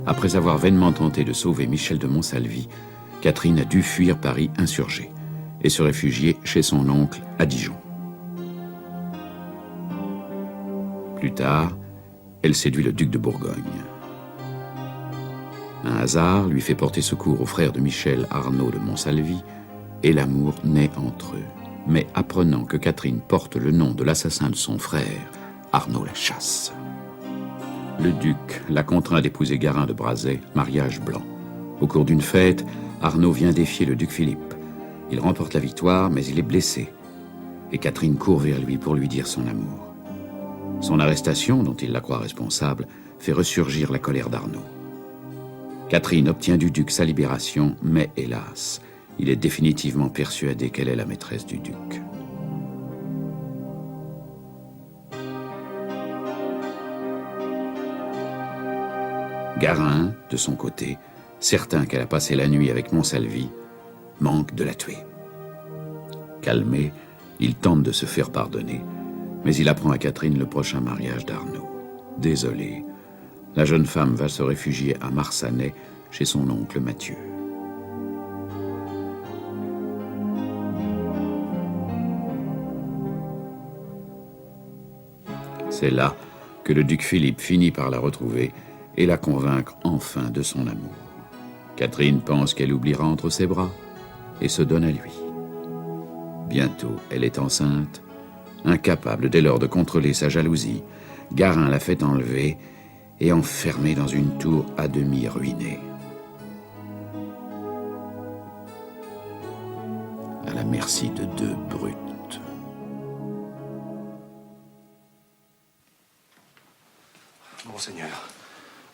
Après avoir vainement tenté de sauver Michel de Monsalvi, Catherine a dû fuir Paris insurgé et se réfugier chez son oncle à Dijon. Plus tard, elle séduit le duc de Bourgogne. Un hasard lui fait porter secours au frère de Michel, Arnaud de Monsalvi, et l'amour naît entre eux. Mais apprenant que Catherine porte le nom de l'assassin de son frère, Arnaud la chasse. Le duc la contraint d'épouser Garin de Brazais, mariage blanc. Au cours d'une fête, Arnaud vient défier le duc Philippe. Il remporte la victoire, mais il est blessé. Et Catherine court vers lui pour lui dire son amour. Son arrestation, dont il la croit responsable, fait ressurgir la colère d'Arnaud. Catherine obtient du duc sa libération, mais hélas, il est définitivement persuadé qu'elle est la maîtresse du duc. Garin, de son côté, certain qu'elle a passé la nuit avec Monsalvi, manque de la tuer. Calmé, il tente de se faire pardonner, mais il apprend à Catherine le prochain mariage d'Arnaud. Désolée, la jeune femme va se réfugier à Marsanais chez son oncle Mathieu. C'est là que le duc Philippe finit par la retrouver et la convaincre enfin de son amour. Catherine pense qu'elle oubliera entre ses bras et se donne à lui. Bientôt, elle est enceinte. Incapable dès lors de contrôler sa jalousie, Garin la fait enlever et enfermer dans une tour à demi ruinée. À la merci de deux brutes. Monseigneur,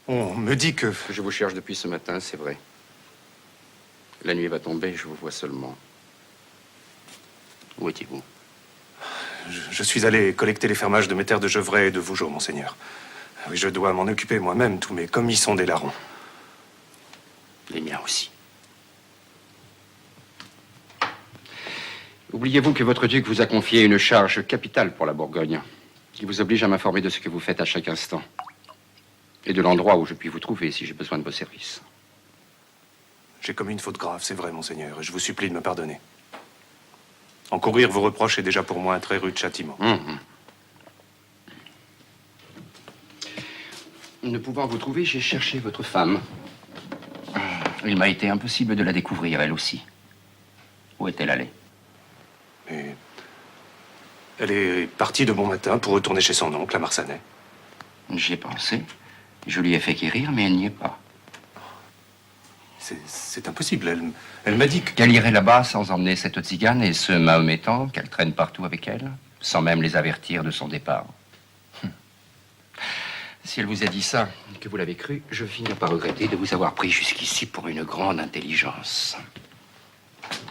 on me dit que... Je vous cherche depuis ce matin, c'est vrai. La nuit va tomber, je vous vois seulement. Où étiez-vous? Je suis allé collecter les fermages de mes terres de Gevrey et de Vougeot, Monseigneur. Oui, je dois m'en occuper moi-même, tous mes commis sont des larrons. Les miens aussi. Oubliez-vous que votre duc vous a confié une charge capitale pour la Bourgogne, qui vous oblige à m'informer de ce que vous faites à chaque instant, et de l'endroit où je puis vous trouver si j'ai besoin de vos services. J'ai commis une faute grave, c'est vrai, Monseigneur, et je vous supplie de me pardonner. Encourir vos reproches est déjà pour moi un très rude châtiment. Ne pouvant vous trouver, j'ai cherché votre femme. Il m'a été impossible de la découvrir, elle aussi. Où est-elle allée? Mais elle est partie de bon matin pour retourner chez son oncle à Marsanais. J'y ai pensé. Je lui ai fait quérir, mais elle n'y est pas. C'est impossible. Elle m'a dit que... Qu'elle irait là-bas sans emmener cette tzigane et ce mahométan qu'elle traîne partout avec elle, sans même les avertir de son départ. Si elle vous a dit ça, que vous l'avez cru, je finis par regretter de vous avoir pris jusqu'ici pour une grande intelligence.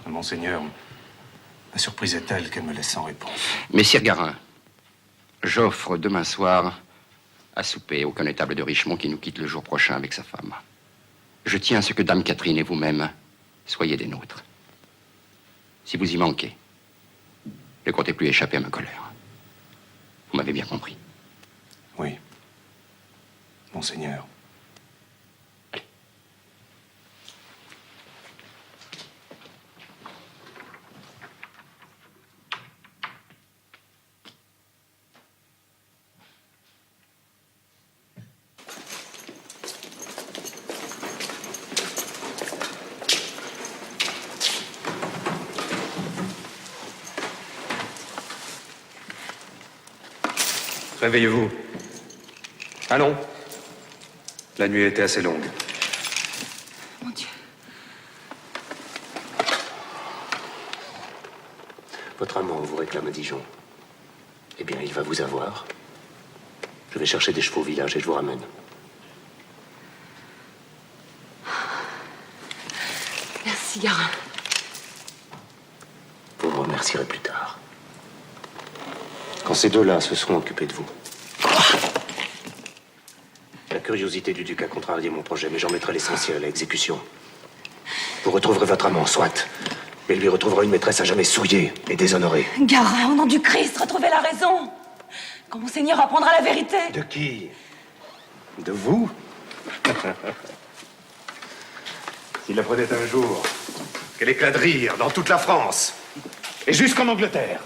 Monseigneur, ma surprise est telle qu'elle me laisse sans réponse. Messire Garin, j'offre demain soir à souper au connétable de Richemont qui nous quitte le jour prochain avec sa femme. Je tiens à ce que Dame Catherine et vous-même soyez des nôtres. Si vous y manquez, ne comptez plus échapper à ma colère. Vous m'avez bien compris. Oui, Monseigneur. Réveillez-vous. Allons. La nuit était assez longue. Mon Dieu. Votre amant vous réclame à Dijon. Eh bien, il va vous avoir. Je vais chercher des chevaux au village et je vous ramène. Merci, Garin. Vous me remercierez plus tard. Quand ces deux-là se seront occupés de vous. La curiosité du duc a contrarié mon projet, mais j'en mettrai l'essentiel à l'exécution. Vous retrouverez votre amant, soit. Mais lui retrouvera une maîtresse à jamais souillée et déshonorée. Garin, au nom du Christ, retrouvez la raison. Quand Monseigneur apprendra la vérité. De qui? De vous? S'il apprenait un jour quel éclat de rire dans toute la France, et jusqu'en Angleterre.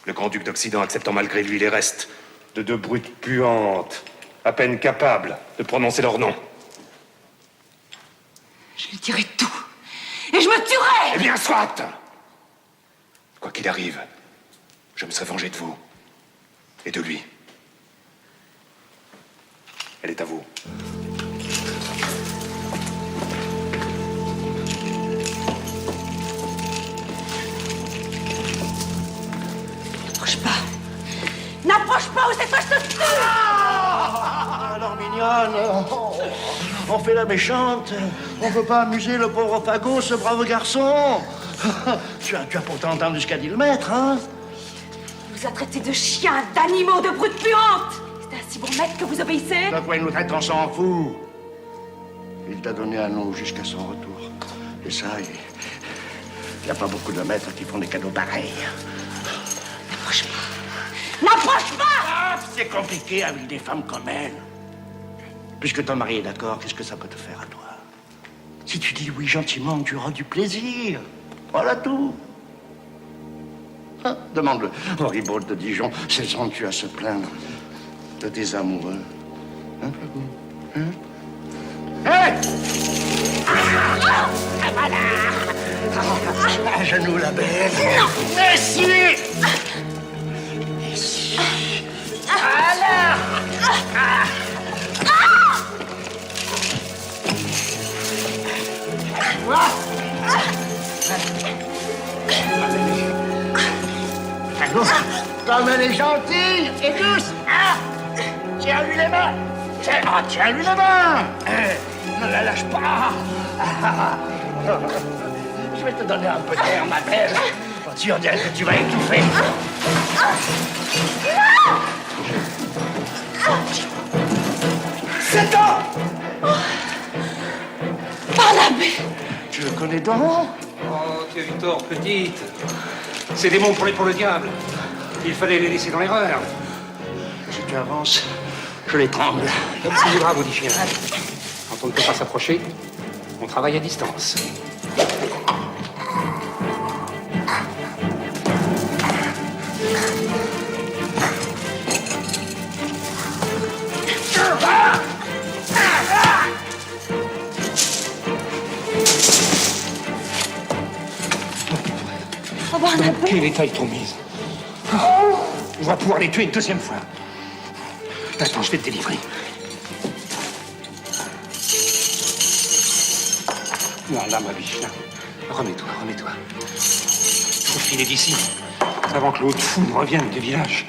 Le grand-duc d'Occident acceptant malgré lui les restes de deux brutes puantes, à peine capables de prononcer leur nom. Je lui dirai tout. Et je me tuerai! Eh bien, soit! Quoi qu'il arrive, je me serai vengé de vous. Et de lui. Elle est à vous. N'approche pas. N'approche pas ou c'est toi, je te tue! Alors, mignonne, on fait la méchante. On veut pas amuser le pauvre fagot, ce brave garçon. Tu as pourtant entendu ce qu'a dit le maître, hein? Il vous a traité de chiens, d'animaux, de brutes puantes! C'est un si bon maître que vous obéissez? De quoi il nous traite, on s'en fout. Il t'a donné un nom jusqu'à son retour. Et ça, il n'y a pas beaucoup de maîtres qui font des cadeaux pareils. N'approche pas! N'approche pas! Ah, c'est compliqué avec des femmes comme elle. Puisque ton mari est d'accord, qu'est-ce que ça peut te faire à toi? Si tu dis oui gentiment, tu auras du plaisir. Voilà tout. Hein? Demande-le au Ribaud de Dijon, 16 ans tu as à se plaindre de tes amoureux. Hein, Fagot? Hein? Hé! Ah, voilà! À genoux, la belle. Merci! Merci. Voilà! Comme elle est gentille et douce. Ah, tiens-lui les mains. Tiens-lui les mains. Ne la lâche pas. Je vais te donner un peu d'air, ma belle. Tu en dirais que tu vas étouffer. C'est toi. Barnabé! Tu le connais donc? Oh, tu as eu tort, petite. Ces démons pour le diable. Il fallait les laisser dans l'erreur. Si tu avances, je l'étrangle. Comme tu voudras, maudit chien. Quand on ne peut pas s'approcher, on travaille à distance. Oh, Barnabé! Dans quel état ils t'ont mise? On va pouvoir les tuer une deuxième fois. Attends, je vais te délivrer. Voilà, ma biche, là. Remets-toi, remets-toi. Faut filer d'ici, avant que l'autre fou ne revienne du village.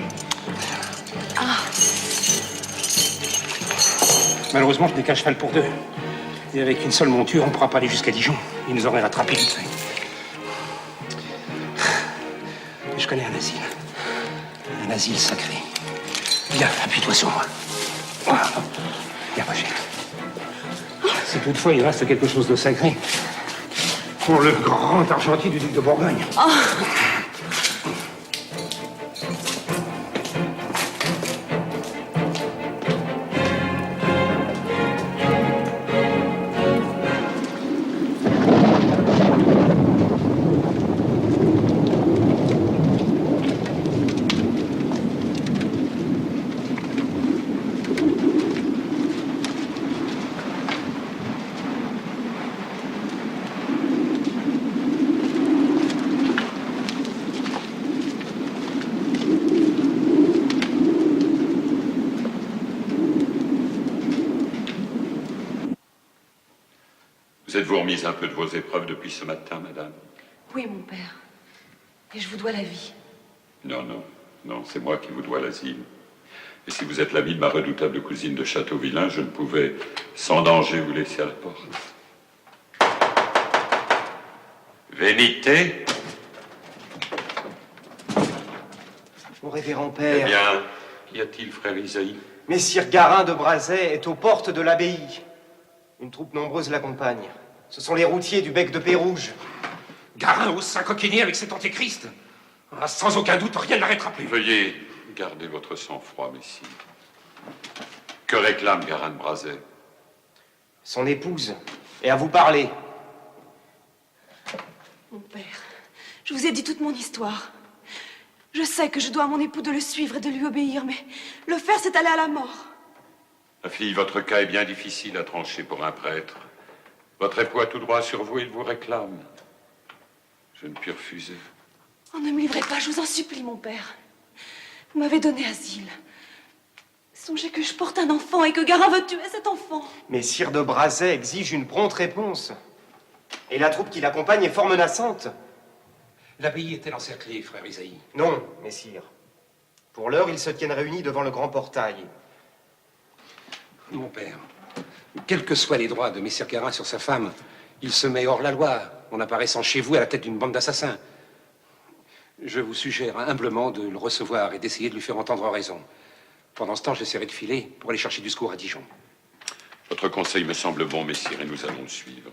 Malheureusement, je n'ai qu'un cheval pour deux. Et avec une seule monture, on ne pourra pas aller jusqu'à Dijon. Ils nous auraient rattrapés vite fait. Mais je connais un asile. Un asile sacré. Viens, appuie-toi sur moi. Voilà. Viens, ma chérie. Si toutefois il reste quelque chose de sacré, pour le grand argentier du duc de Bourgogne. Vous êtes-vous remise un peu de vos épreuves depuis ce matin, madame? Oui, mon père. Et je vous dois la vie. Non, non, non, c'est moi qui vous dois l'asile. Et si vous êtes l'ami de ma redoutable cousine de Châteauvillain, je ne pouvais, sans danger, vous laisser à la porte. Vénité? Mon révérend Eh père, bien, qu'y a-t-il, frère Isaïe? Messire Garin de Brazais est aux portes de l'abbaye. Une troupe nombreuse l'accompagne. Ce sont les routiers du bec de Pérouge. Garin ose s'incoquiner avec cet antéchrist. Ah, sans aucun doute, rien ne l'arrêtera plus. Veuillez garder votre sang-froid, messire. Que réclame Garin de Brazais? son épouse, et à vous parler. Mon père, je vous ai dit toute mon histoire. Je sais que je dois à mon époux de le suivre et de lui obéir, mais le faire, c'est aller à la mort. Ma fille, votre cas est bien difficile à trancher pour un prêtre. Votre époux a tout droit sur vous, il vous réclame. Je ne puis refuser. Oh, ne me livrez pas, je vous en supplie, mon père. Vous m'avez donné asile. Songez que je porte un enfant et que Garin veut tuer cet enfant. Mais Sire de Brazais exige une prompte réponse. Et la troupe qui l'accompagne est fort menaçante. L'abbaye est-elle encerclée, frère Isaïe? Non, messire. Pour l'heure, ils se tiennent réunis devant le grand portail. Mon père, quels que soient les droits de Messire Garin sur sa femme, il se met hors la loi en apparaissant chez vous à la tête d'une bande d'assassins. Je vous suggère humblement de le recevoir et d'essayer de lui faire entendre raison. Pendant ce temps, j'essaierai de filer pour aller chercher du secours à Dijon. Votre conseil me semble bon, messire, et nous allons le suivre.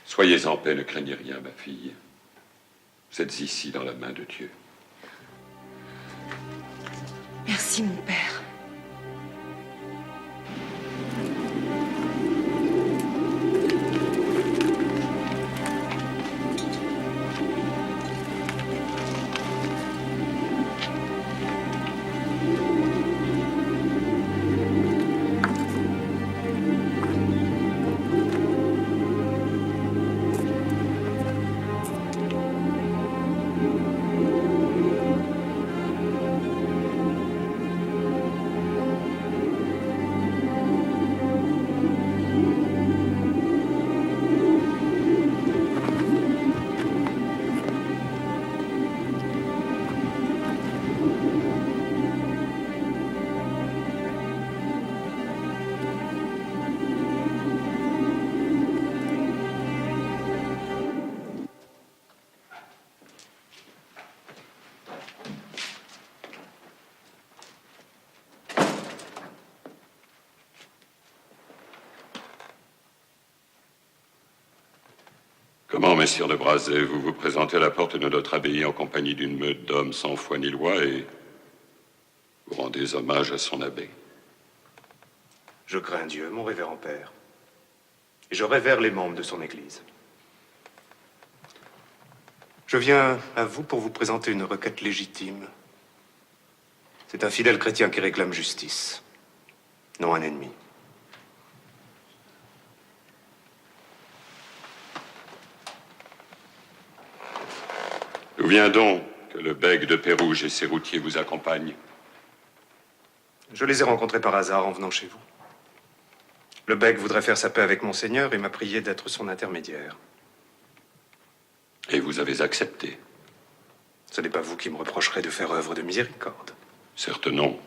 Soyez en paix, ne craignez rien, ma fille. Vous êtes ici dans la main de Dieu. Merci, mon père. Comment, messire de Brazais, vous vous présentez à la porte de notre abbaye en compagnie d'une meute d'hommes sans foi ni loi et vous rendez hommage à son abbé? Je crains Dieu, mon révérend père, et je révère les membres de son Église. Je viens à vous pour vous présenter une requête légitime. C'est un fidèle chrétien qui réclame justice, non un ennemi. D'où vient donc que le bègue de Pérouge et ses routiers vous accompagnent? Je les ai rencontrés par hasard en venant chez vous. Le bègue voudrait faire sa paix avec Monseigneur et m'a prié d'être son intermédiaire. Et vous avez accepté? Ce n'est pas vous qui me reprocherez de faire œuvre de miséricorde. Certes non.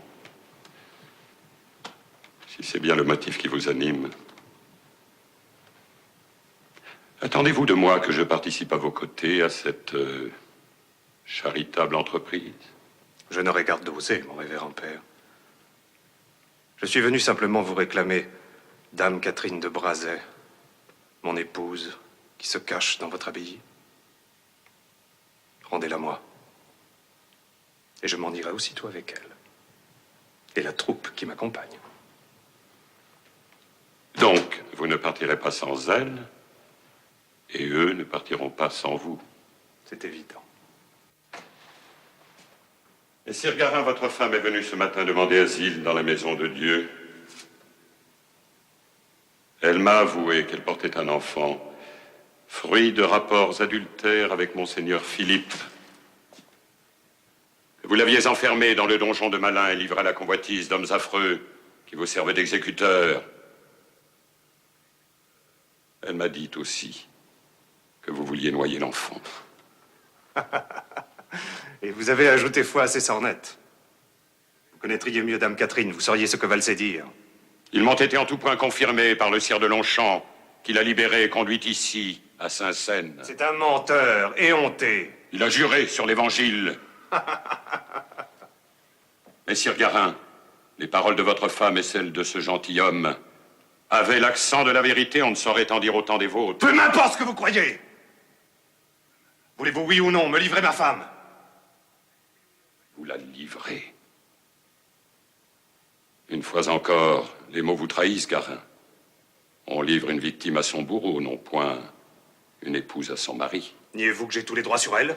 Si c'est bien le motif qui vous anime. Attendez-vous de moi que je participe à vos côtés à cette charitable entreprise? Je n'aurais garde d'oser, mon révérend père. Je suis venu simplement vous réclamer Dame Catherine de Brazais, mon épouse, qui se cache dans votre abbaye. Rendez-la moi. Et je m'en irai aussitôt avec elle. Et la troupe qui m'accompagne. Donc, vous ne partirez pas sans elle, et eux ne partiront pas sans vous. C'est évident. Messire Garin, votre femme est venue ce matin demander asile dans la maison de Dieu. Elle m'a avoué qu'elle portait un enfant, fruit de rapports adultères avec Monseigneur Philippe. Vous l'aviez enfermé dans le donjon de Malin et livré à la convoitise d'hommes affreux qui vous servaient d'exécuteurs. Elle m'a dit aussi que vous vouliez noyer l'enfant. Et vous avez ajouté foi à ces sornettes. Vous connaîtriez mieux Dame Catherine, vous sauriez ce que valent ces dires. Ils m'ont été en tout point confirmés par le sire de Longchamp, qui l'a libéré et conduit ici, à Saint-Seine. C'est un menteur, éhonté. Il a juré sur l'Évangile. Messire Garin, les paroles de votre femme et celles de ce gentilhomme avaient l'accent de la vérité, on ne saurait en dire autant des vôtres. Peu m'importe ce que vous croyez. Voulez-vous, oui ou non, me livrer ma femme? Vous la livrez. Une fois encore, les mots vous trahissent, Garin. On livre une victime à son bourreau, non point une épouse à son mari. Niez-vous que j'ai tous les droits sur elle?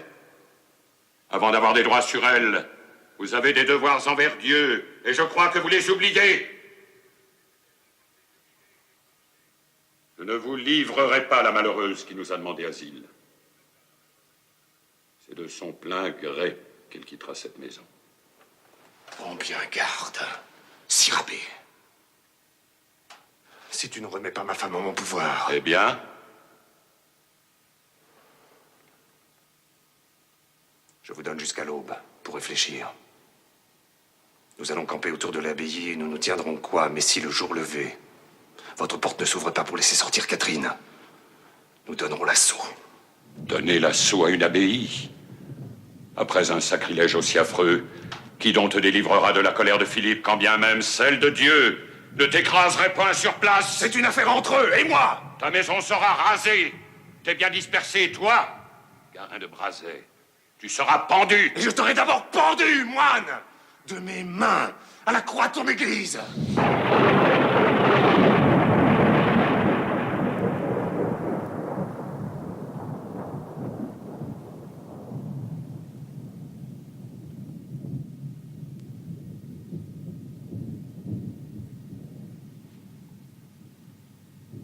Avant d'avoir des droits sur elle, vous avez des devoirs envers Dieu, et je crois que vous les oubliez. Je ne vous livrerai pas la malheureuse qui nous a demandé asile. C'est de son plein gré qu'elle quittera cette maison. Prends bien garde, Sirabé. Si tu ne remets pas ma femme en mon pouvoir... Eh bien? Je vous donne jusqu'à l'aube pour réfléchir. Nous allons camper autour de l'abbaye et nous nous tiendrons quoi, mais si le jour levé, votre porte ne s'ouvre pas pour laisser sortir Catherine, nous donnerons l'assaut. Donner l'assaut à une abbaye? Après un sacrilège aussi affreux, qui donc te délivrera de la colère de Philippe, quand bien même celle de Dieu ne t'écraserait point sur place? C'est une affaire entre eux et moi! Ta maison sera rasée. T'es bien dispersé, toi, Garin de Brazais. Tu seras pendu. Et je t'aurai d'abord pendu, moine! De mes mains à la croix de ton église!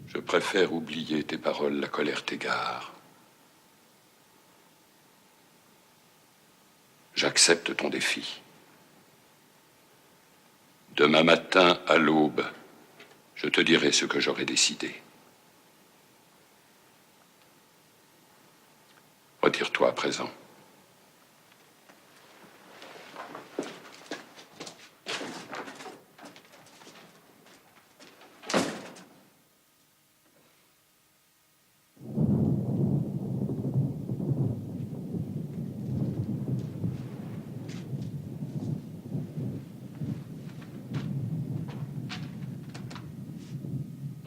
Je préfère oublier tes paroles, la colère t'égare. J'accepte ton défi. Demain matin, à l'aube, je te dirai ce que j'aurai décidé. Retire-toi à présent.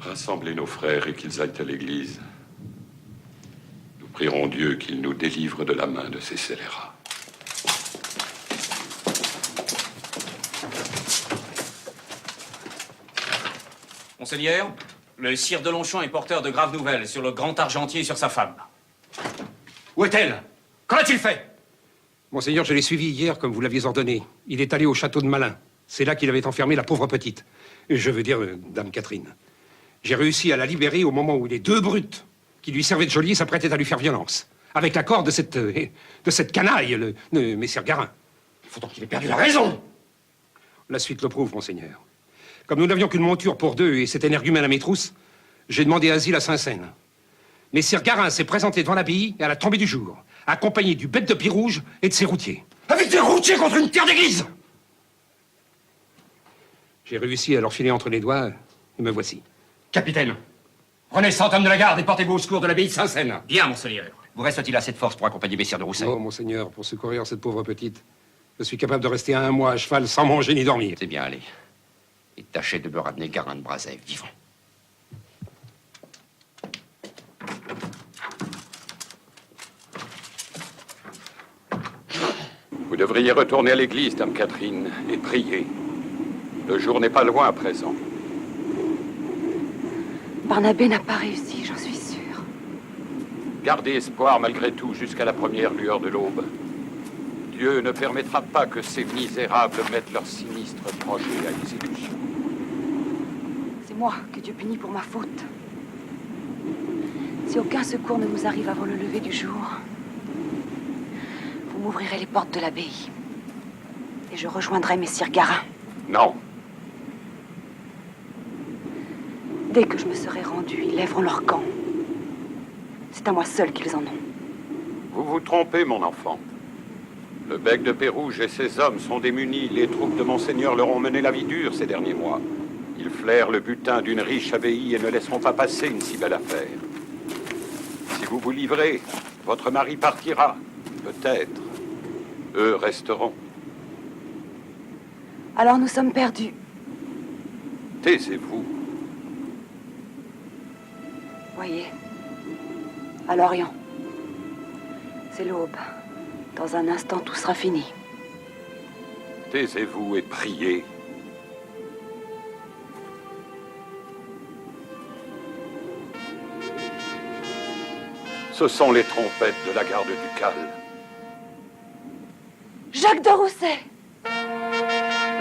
Rassemblez nos frères et qu'ils aillent à l'église. Nous prierons Dieu qu'il nous délivre de la main de ces scélérats. Monseigneur, le sire de Longchamp est porteur de graves nouvelles sur le grand argentier et sur sa femme. Où est-elle? Qu'en a-t-il fait? Monseigneur, je l'ai suivi hier comme vous l'aviez ordonné. Il est allé au château de Malin. C'est là qu'il avait enfermé la pauvre petite. Je veux dire, Dame Catherine. J'ai réussi à la libérer au moment où les deux brutes qui lui servaient de geôlier s'apprêtaient à lui faire violence. Avec l'accord de cette canaille, le messire Garin. Il faut donc qu'il ait perdu la raison. La suite le prouve, Monseigneur. Comme nous n'avions qu'une monture pour deux et cet énergumène à mes trousses, j'ai demandé asile à Saint-Seine. Messire Garin s'est présenté devant l'abbaye à la tombée du jour, accompagné du bec de Pirouge et de ses routiers. Avec des routiers contre une terre d'église! J'ai réussi à leur filer entre les doigts et me voici. Capitaine, prenez 100 hommes de la garde et portez-vous au secours de l'abbaye de Saint-Seine. Bien, Monseigneur. Vous reste-t-il assez de force pour accompagner messire de Rousset? Oh, Monseigneur, pour secourir cette pauvre petite, je suis capable de rester 1 mois à cheval sans manger ni dormir. C'est bien, allez. Et tâchez de me ramener Garin de Brazais vivant. Vous devriez retourner à l'église, Dame Catherine, et prier. Le jour n'est pas loin à présent. Barnabé n'a pas réussi, j'en suis sûre. Gardez espoir malgré tout jusqu'à la première lueur de l'aube. Dieu ne permettra pas que ces misérables mettent leur sinistre projet à exécution. C'est moi que Dieu punit pour ma faute. Si aucun secours ne nous arrive avant le lever du jour, vous m'ouvrirez les portes de l'abbaye. Et je rejoindrai messire Garin. Non. Dès que je me serai rendu, ils lèveront leur camp. C'est à moi seul qu'ils en ont. Vous vous trompez, mon enfant. Le bec de Pérouge et ses hommes sont démunis. Les troupes de Monseigneur leur ont mené la vie dure ces derniers mois. Ils flairent le butin d'une riche abbaye et ne laisseront pas passer une si belle affaire. Si vous vous livrez, votre mari partira. Peut-être. Eux resteront. Alors nous sommes perdus. Taisez-vous. Voyez, à l'Orient. C'est l'aube. Dans un instant, tout sera fini. Taisez-vous et priez. Ce sont les trompettes de la garde ducale. Jacques de Rousset!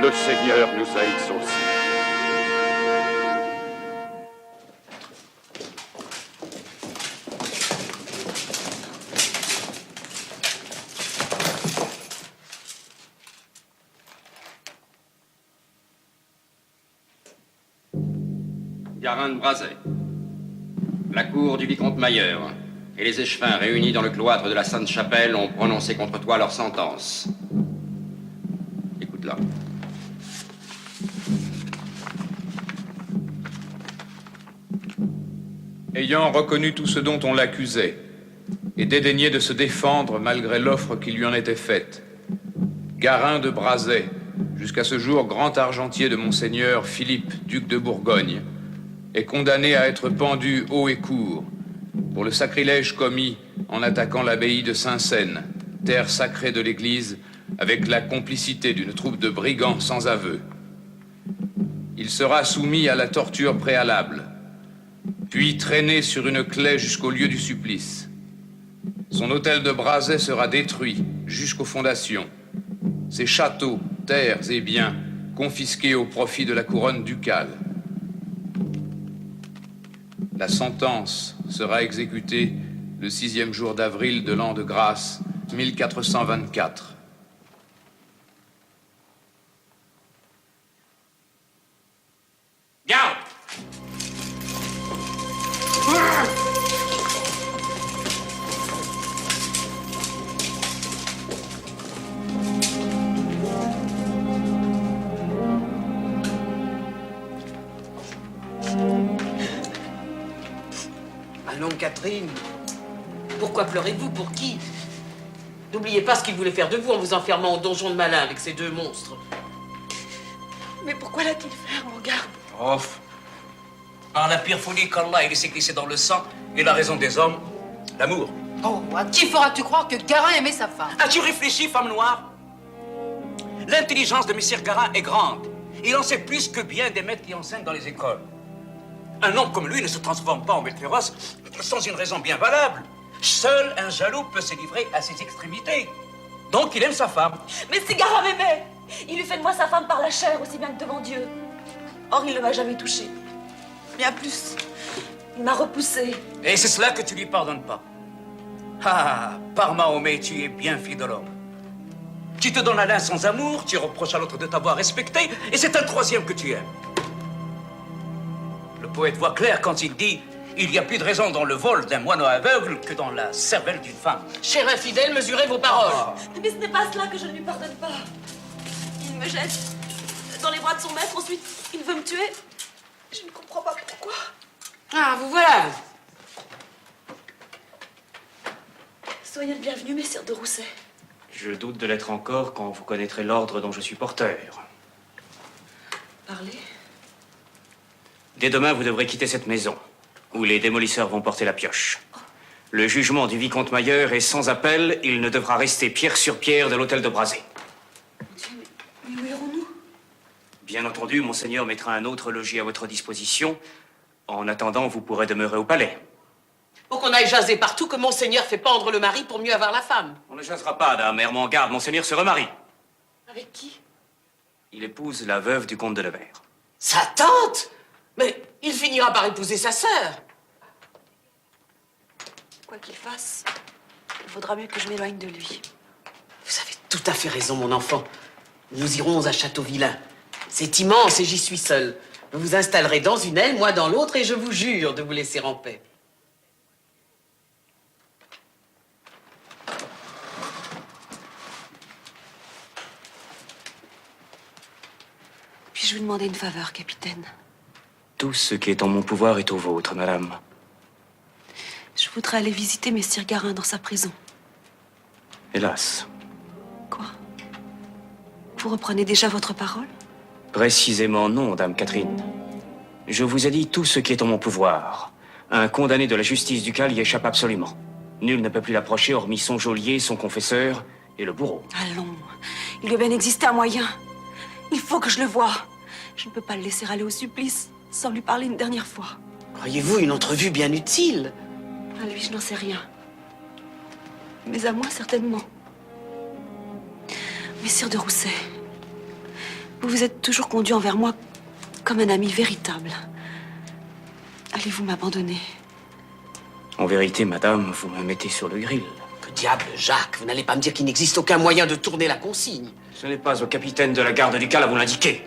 Le Seigneur nous a exaucés. Garin de Brazais, la cour du vicomte Mayer et les échevins réunis dans le cloître de la Sainte-Chapelle ont prononcé contre toi leur sentence. Écoute-la. Ayant reconnu tout ce dont on l'accusait et dédaigné de se défendre malgré l'offre qui lui en était faite, Garin de Brazais, jusqu'à ce jour grand argentier de Monseigneur Philippe, duc de Bourgogne, est condamné à être pendu haut et court pour le sacrilège commis en attaquant l'abbaye de Saint-Seine, terre sacrée de l'Église, avec la complicité d'une troupe de brigands sans aveu. Il sera soumis à la torture préalable, puis traîné sur une claie jusqu'au lieu du supplice. Son hôtel de Brazais sera détruit jusqu'aux fondations. Ses châteaux, terres et biens confisqués au profit de la couronne ducale. La sentence sera exécutée le 6e jour d'avril de l'an de grâce 1424. Garde! Allons, Catherine. Pourquoi pleurez-vous? Pour qui? N'oubliez pas ce qu'il voulait faire de vous en vous enfermant au donjon de Malin avec ces deux monstres. Mais pourquoi l'a-t-il fait, mon garde? Off. Par la pire folie qu'Allah ait laissé glisser dans le sang et la raison des hommes, l'amour. Oh, à qui feras-tu croire que Garin aimait sa femme? As-tu réfléchi, femme noire? L'intelligence de Messire Garin est grande. Il en sait plus que bien des maîtres qui enseignent dans les écoles. Un homme comme lui ne se transforme pas en bête féroce sans une raison bien valable. Seul un jaloux peut se livrer à ses extrémités. Donc il aime sa femme. Mais si Garin m'aimait, il lui fait de moi sa femme par la chair aussi bien que devant Dieu. Or, il ne m'a jamais touchée. Bien plus, il m'a repoussée. Et c'est cela que tu lui pardonnes pas. Ah, par Mahomet, tu es bien fille de l'homme. Tu te donnes à l'un sans amour, tu reproches à l'autre de t'avoir respecté, et c'est un troisième que tu aimes. Le poète voit clair quand il dit « Il y a plus de raison dans le vol d'un moineau aveugle que dans la cervelle d'une femme. » Cher infidèle, mesurez vos paroles. Mais ce n'est pas cela que je ne lui pardonne pas. Il me jette dans les bras de son maître, ensuite il veut me tuer. Je ne comprends pas pourquoi. Ah, vous voilà. Soyez le bienvenu, messire de Rousset. Je doute de l'être encore quand vous connaîtrez l'ordre dont je suis porteur. Parlez. Dès demain, vous devrez quitter cette maison, où les démolisseurs vont porter la pioche. Le jugement du vicomte Mayer est sans appel. Il ne devra rester pierre sur pierre de l'hôtel de Brazais. Mais où irons-nous? Bien entendu, monseigneur mettra un autre logis à votre disposition. En attendant, vous pourrez demeurer au palais. Pour qu'on aille jaser partout que Monseigneur fait pendre le mari pour mieux avoir la femme. On ne chassera pas, dame. Mère m'en garde, monseigneur se remarie. Avec qui? Il épouse la veuve du comte de Nevers. Sa tante? Mais il finira par épouser sa sœur. Quoi qu'il fasse, il faudra mieux que je m'éloigne de lui. Vous avez tout à fait raison, mon enfant. Nous irons à Château-Vilain. C'est immense et j'y suis seule. Vous vous installerez dans une aile, moi dans l'autre, et je vous jure de vous laisser en paix. Puis-je vous demander une faveur, capitaine? Tout ce qui est en mon pouvoir est au vôtre, madame. Je voudrais aller visiter messire Garin dans sa prison. Hélas. Quoi? Vous reprenez déjà votre parole? Précisément non, dame Catherine. Je vous ai dit tout ce qui est en mon pouvoir. Un condamné de la justice ducale y échappe absolument. Nul ne peut plus l'approcher hormis son geôlier, son confesseur et le bourreau. Allons, il doit bien exister un moyen. Il faut que je le voie. Je ne peux pas le laisser aller au supplice sans lui parler une dernière fois. Croyez-vous une entrevue bien utile? À lui, je n'en sais rien. Mais à moi, certainement. Messire de Rousset, vous vous êtes toujours conduit envers moi comme un ami véritable. Allez-vous m'abandonner? En vérité, madame, vous me mettez sur le grill. Que diable, Jacques, vous n'allez pas me dire qu'il n'existe aucun moyen de tourner la consigne. Ce n'est pas au capitaine de la garde du Cal à vous l'indiquer.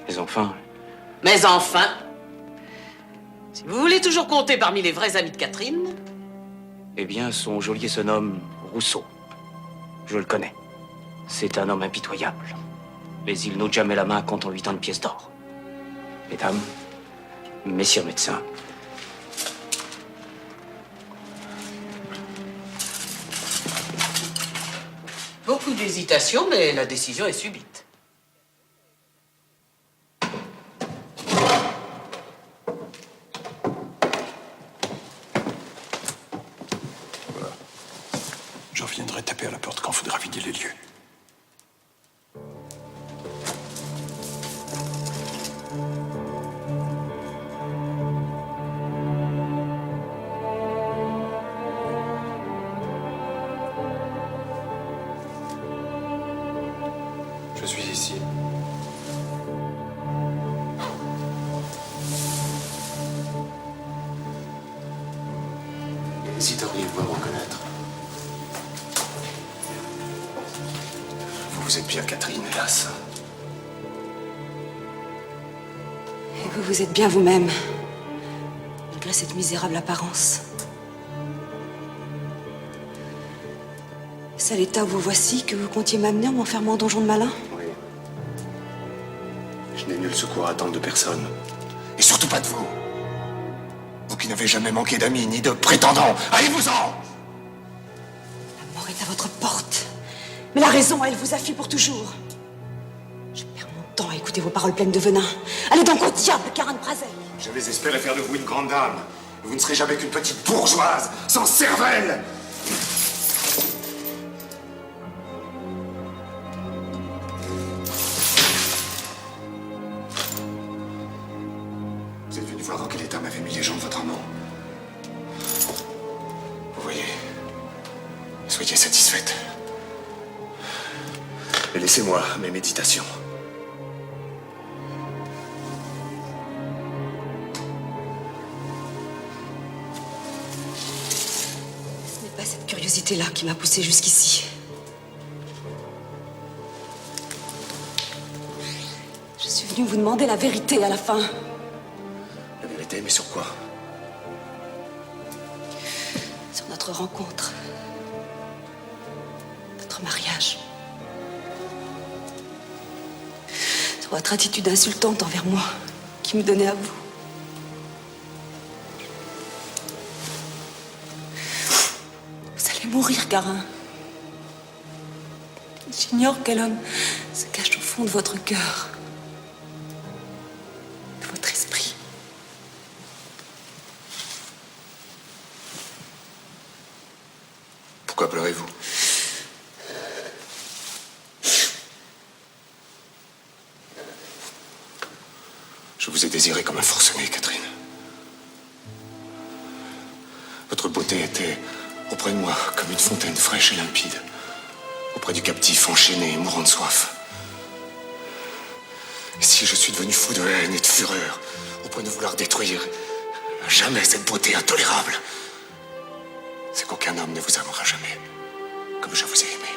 Mais enfin... Mais enfin, si vous voulez toujours compter parmi les vrais amis de Catherine... Eh bien, son geôlier se nomme Rousseau. Je le connais. C'est un homme impitoyable. Mais il n'ôte jamais la main quand on lui tend une pièce d'or. Mesdames, messieurs médecins, Beaucoup d'hésitation, mais la décision est subite. Voilà. Je reviendrai taper à la porte quand il faudra vider les lieux. Je suis ici. Hésiteriez-vous à me reconnaître? Vous êtes bien Catherine, hélas. Et vous, vous êtes bien vous-même, malgré cette misérable apparence. C'est à l'état où vous voici que vous comptiez m'amener en m'enfermant en donjon de malin? Oui. Je n'ai nul secours à attendre de personne. Et surtout pas de vous. Vous qui n'avez jamais manqué d'amis ni de prétendants. Allez-vous-en! La mort est à votre porte. Mais la raison, elle vous affuit pour toujours. Je perds mon temps à écouter vos paroles pleines de venin. Allez donc au diable, Carin de Brazais. J'avais espéré faire de vous une grande dame. Vous ne serez jamais qu'une petite bourgeoise, sans cervelle. Vous êtes venu voir dans quel état m'avaient mis les gens de votre amant. Vous voyez, soyez satisfaite. Et laissez-moi mes méditations. Ce n'est pas cette curiosité-là qui m'a poussée jusqu'ici. Je suis venue vous demander la vérité à la fin. La vérité, mais sur quoi? Sur notre rencontre. Notre mariage. Sur votre attitude insultante envers moi, qui me donnait à vous. Vous allez mourir, Carin. J'ignore quel homme se cache au fond de votre cœur. De votre esprit. Pourquoi pleurez-vous? Je vous ai désiré comme un forcené, Catherine. Votre beauté était auprès de moi comme une fontaine fraîche et limpide, auprès du captif enchaîné et mourant de soif. Et si je suis devenu fou de haine et de fureur, au point de vouloir détruire à jamais cette beauté intolérable, c'est qu'aucun homme ne vous aimera jamais comme je vous ai aimé.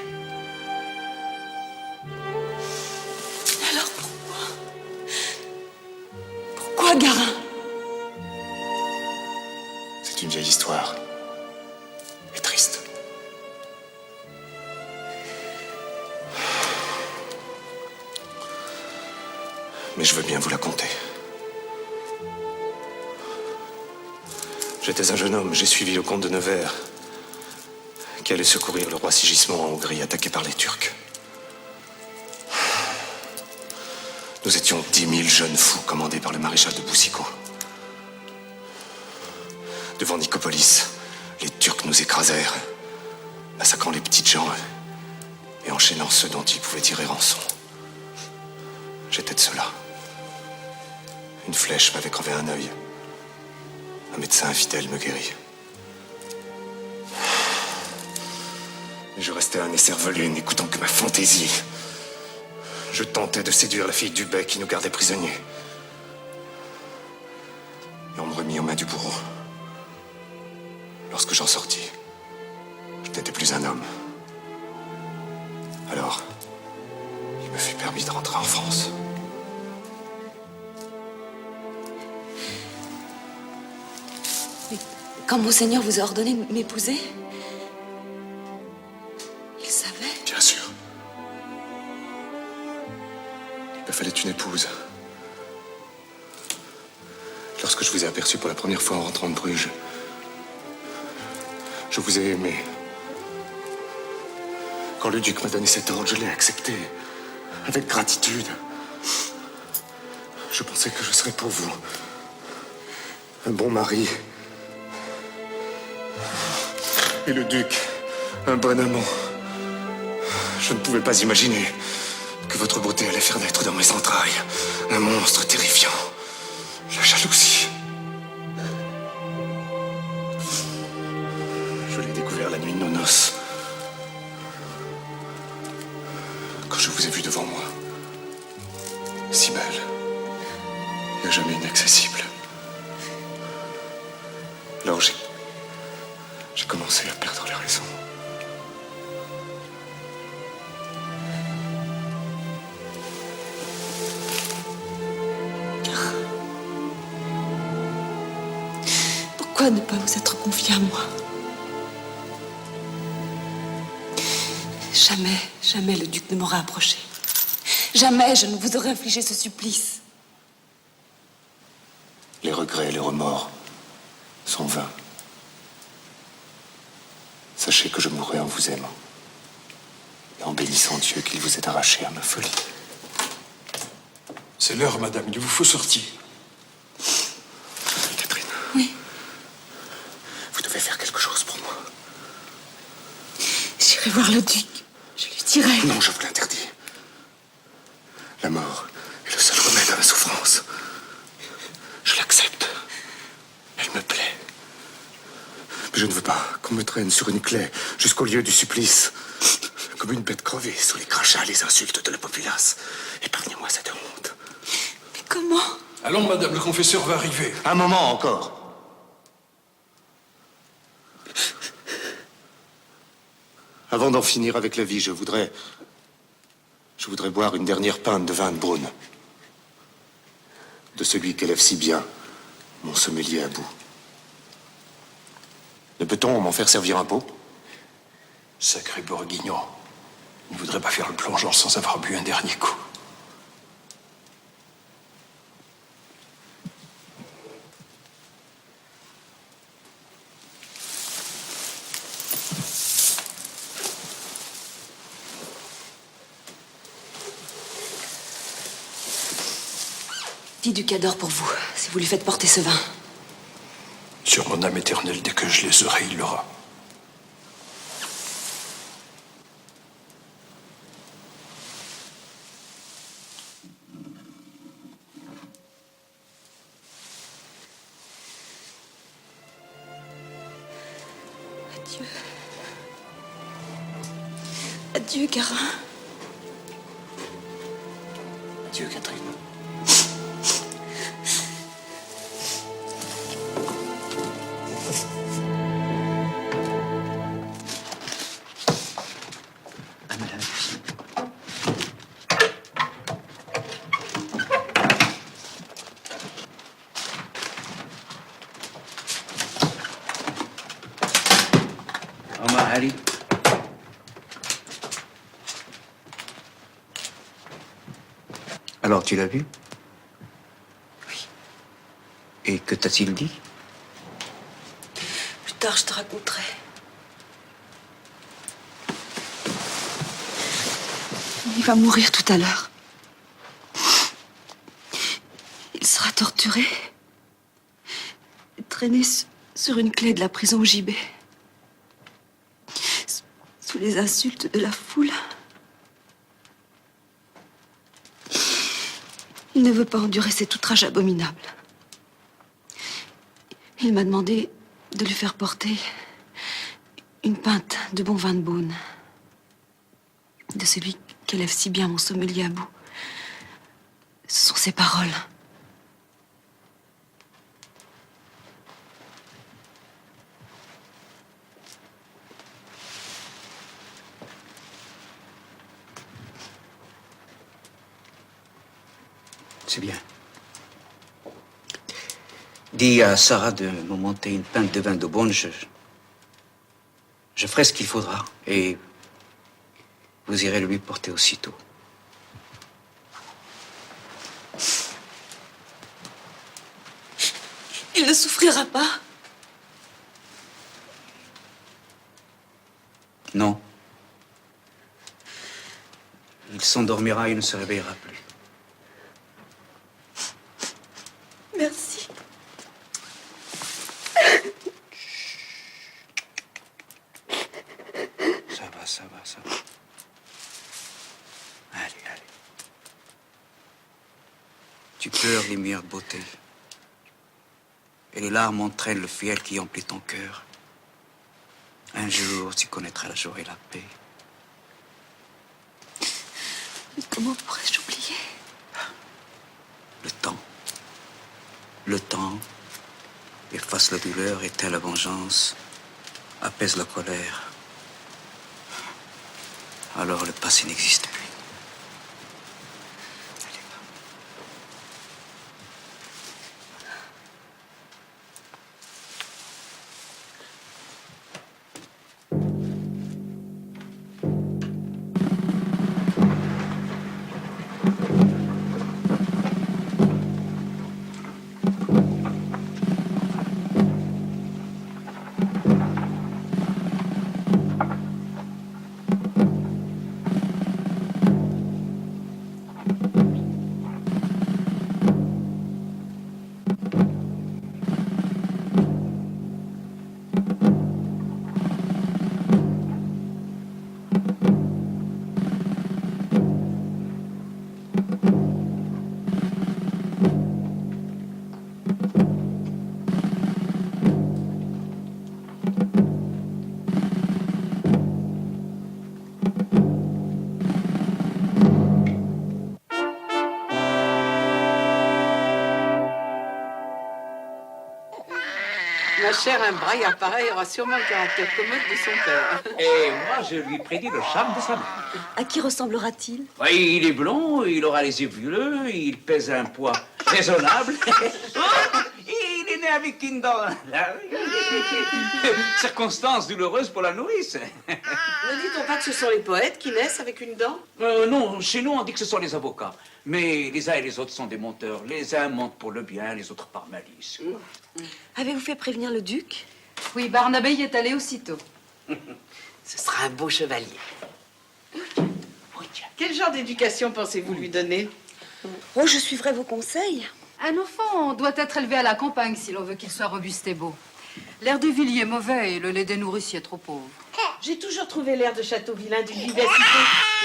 Alors pourquoi? Pourquoi, Garin? C'est une vieille histoire. Et triste. Mais je veux bien vous la conter. J'étais un jeune homme, j'ai suivi le comte de Nevers, qui allait secourir le roi Sigismond en Hongrie, attaqué par les Turcs. Nous étions 10 000 jeunes fous commandés par le maréchal de Boucicaut. Devant Nicopolis, les Turcs nous écrasèrent, massacrant les petites gens et enchaînant ceux dont ils pouvaient tirer rançon. J'étais de ceux-là. Une flèche m'avait crevé un œil. Un médecin infidèle me guérit. Et je restais un écervelé, n'écoutant que ma fantaisie. Je tentais de séduire la fille du bec qui nous gardait prisonniers. Et on me remit aux mains du bourreau. Lorsque j'en sortis, je n'étais plus un homme. Alors, il me fut permis de rentrer en France. Mais quand Monseigneur vous a ordonné de m'épouser, il savait. Bien sûr. Il me fallait une épouse. Lorsque je vous ai aperçu pour la première fois en rentrant de Bruges, je vous ai aimé. Quand le duc m'a donné cet ordre, je l'ai accepté, avec gratitude. Je pensais que je serais pour vous un bon mari. Et le duc, un bon amant. Je ne pouvais pas imaginer que votre beauté allait faire naître dans mes entrailles un monstre terrifiant. La jalousie. Je l'ai découvert la nuit de nos noces. Quand je vous ai vu devant moi, si belle et à jamais inaccessible. Alors j'ai commencé à perdre la raison. Pourquoi ne pas vous être confié à moi? Jamais, jamais le duc ne m'aura approché. Jamais je ne vous aurais infligé ce supplice. Les regrets et les remords sont vains. Sachez que je mourrai en vous aimant et en bénissant Dieu qu'il vous ait arraché à ma folie. C'est l'heure, madame. Il vous faut sortir. Catherine. Oui. Vous devez faire quelque chose pour moi. J'irai voir le duc. Je lui dirai. Non, je vous l'interdis. La mort est le seul remède à ma souffrance. Je l'accepte. Elle me plaît. Mais je ne veux pas qu'on me traîne sur une claie jusqu'au lieu du supplice. Comme une bête crevée sous les crachats et les insultes de la populace. Épargnez-moi cette honte. Mais comment? Allons, madame, le confesseur va arriver. Un moment encore. Avant d'en finir avec la vie, je voudrais boire une dernière pinte de vin de Beaune. De celui qu'élève si bien mon sommelier à bout. Ne peut-on m'en faire servir un pot? Sacré bourguignon. Il ne voudrait pas faire le plongeon sans avoir bu un dernier coup. Dit du cador pour vous, si vous lui faites porter ce vin. Sur mon âme éternelle, dès que je les aurai, il l'aura. Adieu. Adieu, Garin. Adieu, Catherine. Ali. Alors, tu l'as vu? Oui. Et que t'a-t-il dit? Plus tard, je te raconterai. Il va mourir tout à l'heure. Il sera torturé. Et traîné sur une clé de la prison au gibet. Sous les insultes de la foule. Il ne veut pas endurer cet outrage abominable. Il m'a demandé de lui faire porter une pinte de bon vin de Beaune. de celui qu'élève si bien mon sommelier à bout. Ce sont ses paroles. C'est bien. Dis à Sarah de me monter une pinte de vin d'Aubonne. Je ferai ce qu'il faudra. Et vous irez le lui porter aussitôt. Il ne souffrira pas. Non. Il s'endormira et ne se réveillera plus. Merci. Ça va. Allez. Tu pleures les meilleures beautés. Et les larmes entraînent le fiel qui emplit ton cœur. Un jour, tu connaîtras la joie et la paix. Mais comment pourrais-je oublier? Le temps efface la douleur, éteint la vengeance, apaise la colère. Alors le passé n'existe plus. Ma chère, un braillard pareil aura sûrement le caractère commode de son père. Et moi, je lui prédis le charme de sa mère. À qui ressemblera-t-il? Oui, il est blond, il aura les yeux bleus, il pèse un poids raisonnable. Il est né avec une dent. Circonstance douloureuse pour la nourrice. Ne dit-on pas que ce sont les poètes qui naissent avec une dent? Non, chez nous, on dit que ce sont les avocats. Mais les uns et les autres sont des menteurs. Les uns mentent pour le bien, les autres par malice. Avez-vous fait prévenir le duc? Oui, Barnabé y est allé aussitôt. Ce sera un beau chevalier. Quel genre d'éducation pensez-vous lui donner? Oh, je suivrai vos conseils. Un enfant doit être élevé à la campagne si l'on veut qu'il soit robuste et beau. L'air de Villiers est mauvais et le lait des nourriciers est trop pauvre. J'ai toujours trouvé l'air de Châteauvillain d'une vivacité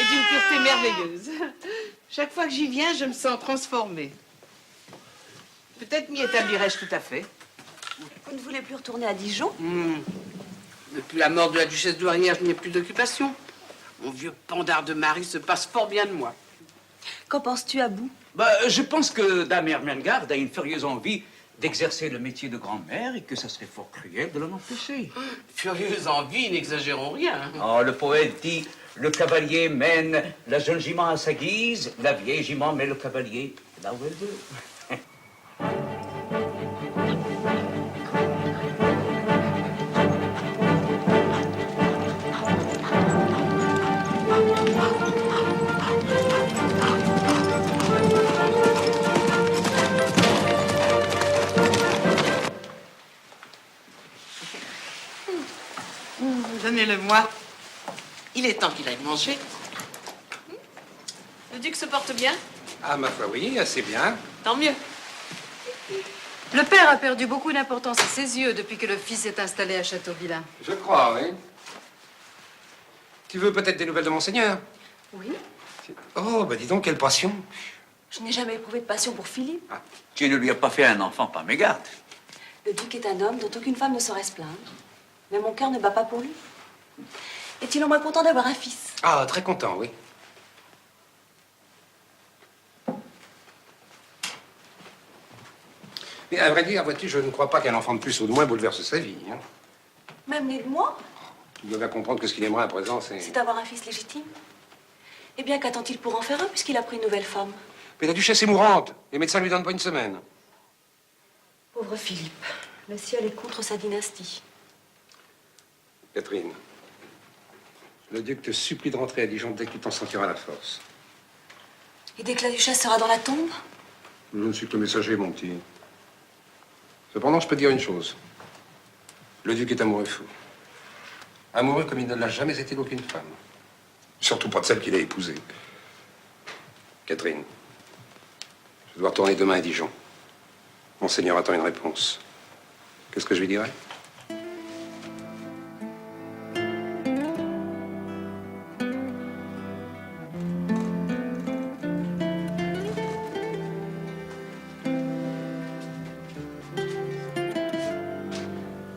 et d'une pureté merveilleuse. Chaque fois que j'y viens, je me sens transformée. Peut-être m'y établirai-je tout à fait. Vous ne voulez plus retourner à Dijon? Depuis la mort de la duchesse douairière, je n'ai plus d'occupation. Mon vieux pendard de mari se passe fort bien de moi. Qu'en penses-tu, Abou? Je pense que Dame Ermengarde a une furieuse envie d'exercer le métier de grand-mère et que ça serait fort cruel de l'en empêcher. Furieuse envie, n'exagérons rien. Oh, le poète dit, le cavalier mène la jeune jument à sa guise, la vieille jument met le cavalier là où elle veut. Donnez-le-moi. Il est temps qu'il aille manger. Le duc se porte bien? Ah, ma foi, oui, assez bien. Tant mieux. Le père a perdu beaucoup d'importance à ses yeux depuis que le fils est installé à Châteauvillain. Je crois, oui. Tu veux peut-être des nouvelles de Monseigneur? Oui. Oh, dis donc, quelle passion. Je n'ai jamais éprouvé de passion pour Philippe. Tu ne lui as pas fait un enfant par mégarde. Le duc est un homme dont aucune femme ne saurait se plaindre. Mais mon cœur ne bat pas pour lui. Est-il au moins content d'avoir un fils? Ah, très content, oui. Mais à vrai dire, vois-tu, je ne crois pas qu'un enfant de plus ou de moins bouleverse sa vie. Hein. Même né de moi? Tu dois bien comprendre que ce qu'il aimerait à présent, c'est... C'est avoir un fils légitime. Eh bien, qu'attend-il pour en faire un, puisqu'il a pris une nouvelle femme? Mais la duchesse est mourante. Les médecins lui donnent pas une semaine. Pauvre Philippe. Le ciel est contre sa dynastie. Catherine, le duc te supplie de rentrer à Dijon dès que tu t'en sentiras la force. Et dès que la duchesse sera dans la tombe? Je ne suis que le messager, mon petit. Cependant, je peux dire une chose. Le duc est amoureux fou. Amoureux comme il ne l'a jamais été d'aucune femme. Surtout pas de celle qu'il a épousée. Catherine, je dois retourner demain à Dijon. Monseigneur attend une réponse. Qu'est-ce que je lui dirai?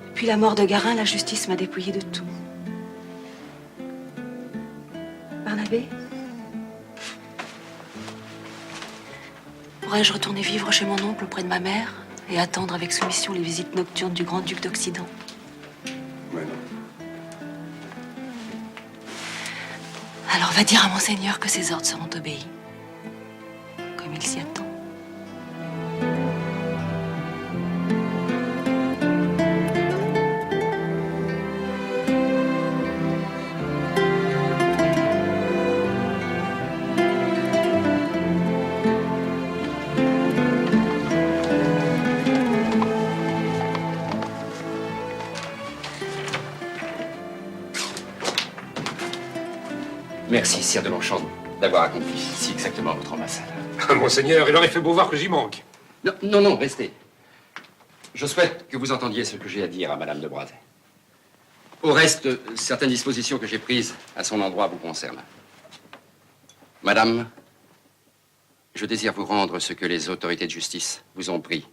Depuis la mort de Garin, la justice m'a dépouillée de tout. Barnabé? Pourrais-je retourner vivre chez mon oncle auprès de ma mère et attendre avec soumission les visites nocturnes du grand-duc d'Occident? Mais non. Alors va dire à Monseigneur que ses ordres seront obéis, comme il s'y attend. Merci, sire de Longchamp, d'avoir accompli si exactement votre ambassade. Monseigneur, il aurait fait beau voir que j'y manque. Non, restez. Je souhaite que vous entendiez ce que j'ai à dire à Madame de Brazé. Au reste, certaines dispositions que j'ai prises à son endroit vous concernent. Madame, je désire vous rendre ce que les autorités de justice vous ont pris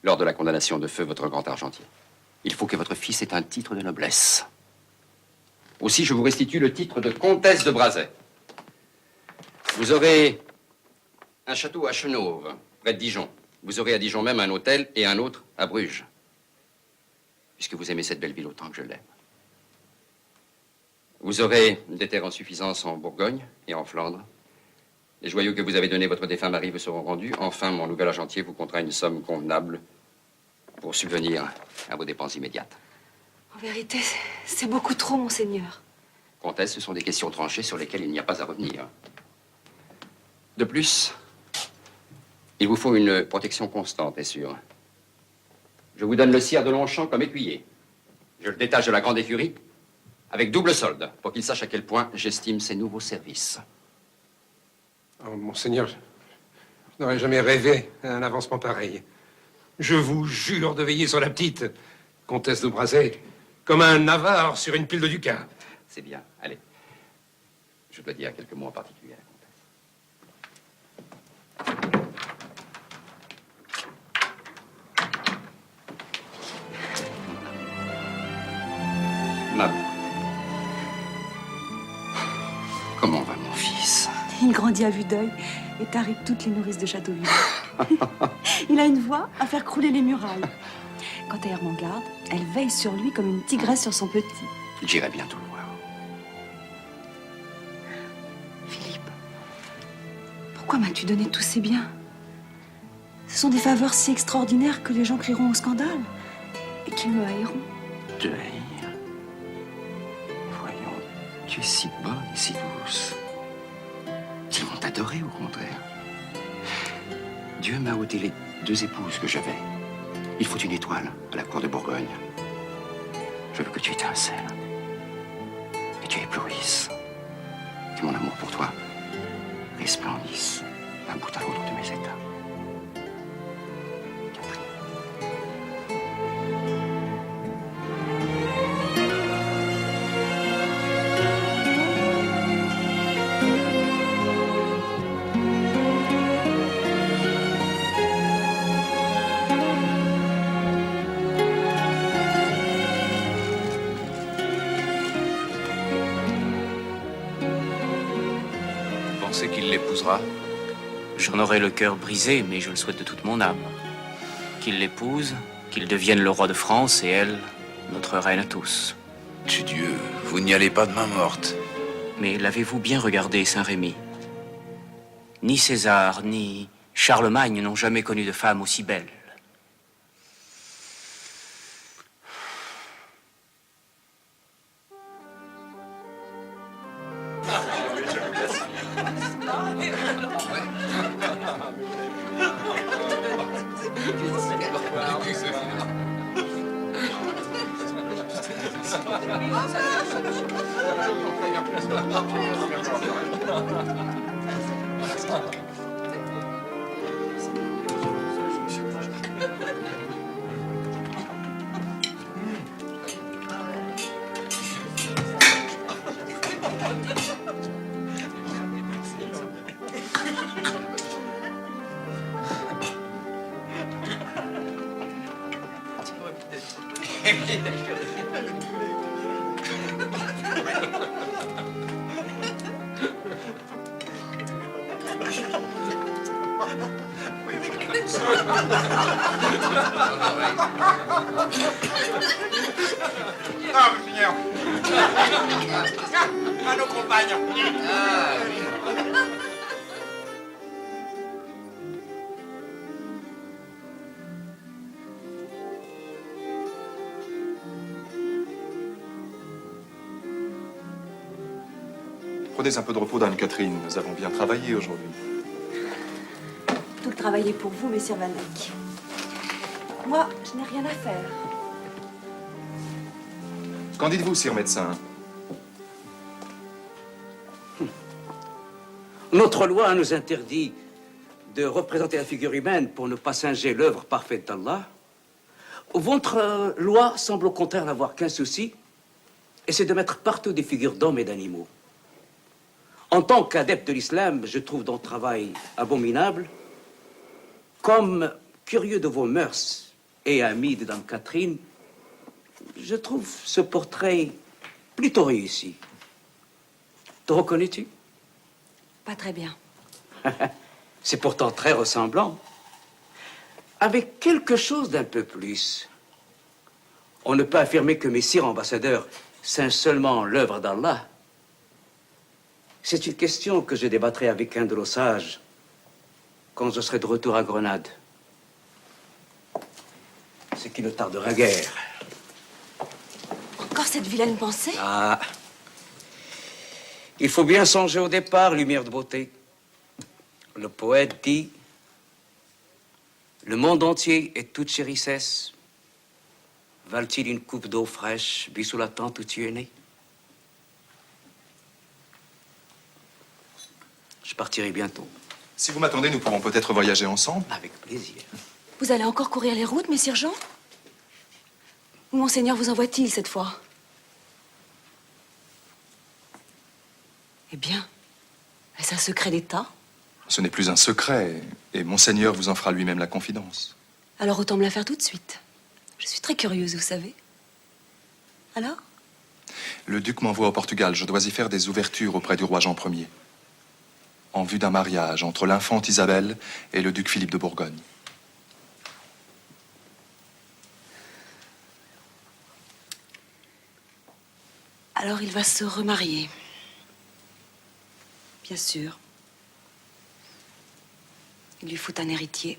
lors de la condamnation de feu votre grand argentier. Il faut que votre fils ait un titre de noblesse. Aussi, je vous restitue le titre de comtesse de Brazé. Vous aurez un château à Chenauve, près de Dijon. Vous aurez à Dijon même un hôtel et un autre à Bruges. Puisque vous aimez cette belle ville autant que je l'aime. Vous aurez des terres en suffisance en Bourgogne et en Flandre. Les joyaux que vous avez donnés votre défunt mari vous seront rendus. Enfin, mon nouvel argentier vous comptera une somme convenable pour subvenir à vos dépenses immédiates. En vérité, c'est beaucoup trop, Monseigneur. Comtesse, ce sont des questions tranchées sur lesquelles il n'y a pas à revenir. De plus, il vous faut une protection constante et sûre. Je vous donne le sire de Longchamp comme écuyer. Je le détache de la grande écurie avec double solde pour qu'il sache à quel point j'estime ses nouveaux services. Oh, Monseigneur, je n'aurais jamais rêvé à un avancement pareil. Je vous jure de veiller sur la petite comtesse de Brazé comme un avare sur une pile de ducats. C'est bien, allez. Je dois dire quelques mots en particulier à la comtesse. Maman. Comment va mon fils? Il grandit à vue d'œil et tarit toutes les nourrices de Châteauville. Il a une voix à faire crouler les murailles. Quand elle m'en garde, elle veille sur lui comme une tigresse sur son petit. J'irai bientôt le voir. Philippe, pourquoi m'as-tu donné tous ces biens? Ce sont des faveurs si extraordinaires que les gens crieront au scandale et qu'ils me haïront. Te haïr? Voyons, tu es si bonne et si douce. Ils vont t'adorer, au contraire. Dieu m'a ôté les 2 épouses que j'avais. Il faut une étoile à la cour de Bourgogne. Je veux que tu étincelles. Que tu éblouisses. Que mon amour pour toi resplendisse d'un bout à l'autre de mes états. pensez qu'il l'épousera? J'en aurai le cœur brisé, mais je le souhaite de toute mon âme. Qu'il l'épouse, qu'il devienne le roi de France et elle, notre reine à tous. Dieu, vous n'y allez pas de main morte. Mais l'avez-vous bien regardé, Saint-Rémy? Ni César, ni Charlemagne n'ont jamais connu de femme aussi belle. Ah, Seigneur. À nos compagnes. Prenez un peu de repos, Dame Catherine. Nous avons bien travaillé aujourd'hui. Tout le travail est pour vous, messire Van Eyck. Moi, je n'ai rien à faire. Qu'en dites-vous, sire médecin? Notre loi nous interdit de représenter la figure humaine pour ne pas singer l'œuvre parfaite d'Allah. Votre loi semble au contraire n'avoir qu'un souci, et c'est de mettre partout des figures d'hommes et d'animaux. En tant qu'adepte de l'islam, je trouve ton travail abominable. Comme curieux de vos mœurs et ami de Dame Catherine, je trouve ce portrait plutôt réussi. Te reconnais-tu? Pas très bien. C'est pourtant très ressemblant. Avec quelque chose d'un peu plus. On ne peut affirmer que messire ambassadeur singent seulement l'œuvre d'Allah. C'est une question que je débattrai avec un de nos sages quand je serai de retour à Grenade. Ce qui ne tardera guère. Encore cette vilaine pensée? Ah. Il faut bien songer au départ, lumière de beauté. Le poète dit: le monde entier et toute chérissesse valent-ils une coupe d'eau fraîche, bu sous la tente où tu es né? Je partirai bientôt. Si vous m'attendez, nous pourrons peut-être voyager ensemble. Avec plaisir. Vous allez encore courir les routes, messire Jean? Où Monseigneur vous envoie-t-il cette fois? Eh bien, est-ce un secret d'État? Ce n'est plus un secret, et Monseigneur vous en fera lui-même la confidence. Alors autant me la faire tout de suite. Je suis très curieuse, vous savez. Alors? Le duc m'envoie au Portugal. Je dois y faire des ouvertures auprès du roi Jean Ier, en vue d'un mariage entre l'infante Isabelle et le duc Philippe de Bourgogne. Alors il va se remarier. Bien sûr. Il lui faut un héritier.